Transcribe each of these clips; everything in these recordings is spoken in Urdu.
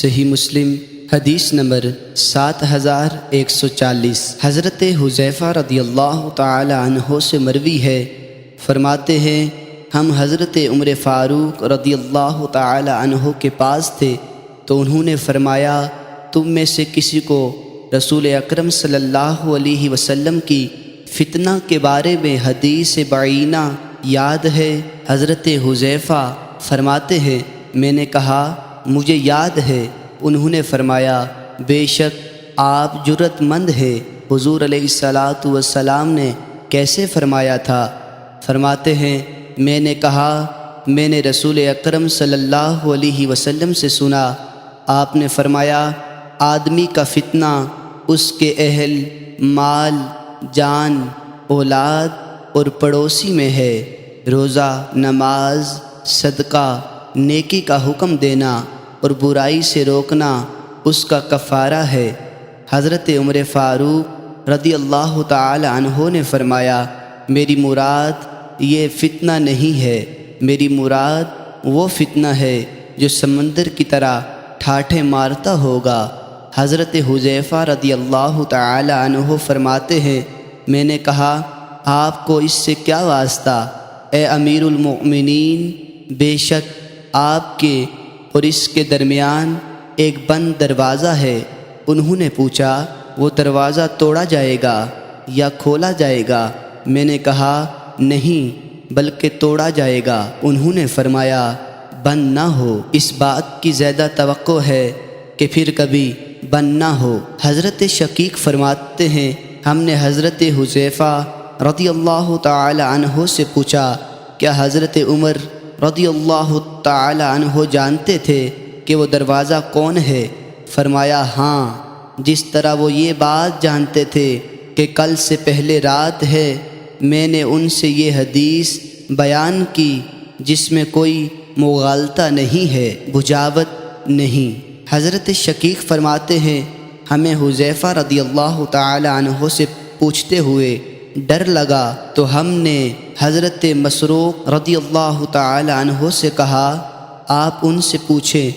صحیح مسلم حدیث نمبر 7140۔ حضرت حذیفہ رضی اللہ تعالی عنہ سے مروی ہے، فرماتے ہیں ہم حضرت عمر فاروق رضی اللہ تعالی عنہ کے پاس تھے تو انہوں نے فرمایا تم میں سے کسی کو رسول اکرم صلی اللہ علیہ وسلم کی فتنہ کے بارے میں حدیث بعینہ یاد ہے؟ حضرت حذیفہ فرماتے ہیں میں نے کہا مجھے یاد ہے۔ انہوں نے فرمایا بے شک آپ جرأت مند ہے۔ حضور علیہ الصلاۃ والسلام نے کیسے فرمایا تھا؟ فرماتے ہیں میں نے کہا میں نے رسول اکرم صلی اللہ علیہ وسلم سے سنا، آپ نے فرمایا آدمی کا فتنہ اس کے اہل، مال، جان، اولاد اور پڑوسی میں ہے۔ روزہ، نماز، صدقہ، نیکی کا حکم دینا اور برائی سے روکنا اس کا کفارہ ہے۔ حضرت عمر فاروق رضی اللہ تعالی عنہ نے فرمایا میری مراد یہ فتنہ نہیں ہے، میری مراد وہ فتنہ ہے جو سمندر کی طرح ٹھاٹھے مارتا ہوگا۔ حضرت حذیفہ رضی اللہ تعالی عنہ فرماتے ہیں میں نے کہا آپ کو اس سے کیا واسطہ اے امیر المؤمنین؟ بے شک آپ کے اور اس کے درمیان ایک بند دروازہ ہے۔ انہوں نے پوچھا وہ دروازہ توڑا جائے گا یا کھولا جائے گا؟ میں نے کہا نہیں بلکہ توڑا جائے گا۔ انہوں نے فرمایا بند نہ ہو، اس بات کی زیادہ توقع ہے کہ پھر کبھی بند نہ ہو۔ حضرت شقیق فرماتے ہیں ہم نے حضرت حذیفہ رضی اللہ تعالی عنہ سے پوچھا کیا حضرت عمر رضی اللہ تعالی عنہ جانتے تھے کہ وہ دروازہ کون ہے؟ فرمایا ہاں، جس طرح وہ یہ بات جانتے تھے کہ کل سے پہلے رات ہے۔ میں نے ان سے یہ حدیث بیان کی جس میں کوئی مغالطہ نہیں ہے، بجاوت نہیں۔ حضرت شقیق فرماتے ہیں ہمیں حذیفہ رضی اللہ تعالی عنہ سے پوچھتے ہوئے ڈر لگا تو ہم نے حضرت مسروق رضی اللہ تعالی عنہ سے کہا آپ ان سے پوچھیں۔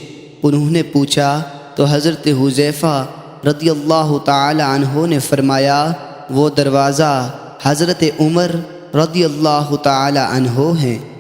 انہوں نے پوچھا تو حضرت حذیفہ رضی اللہ تعالی عنہ نے فرمایا وہ دروازہ حضرت عمر رضی اللہ تعالی عنہ ہیں۔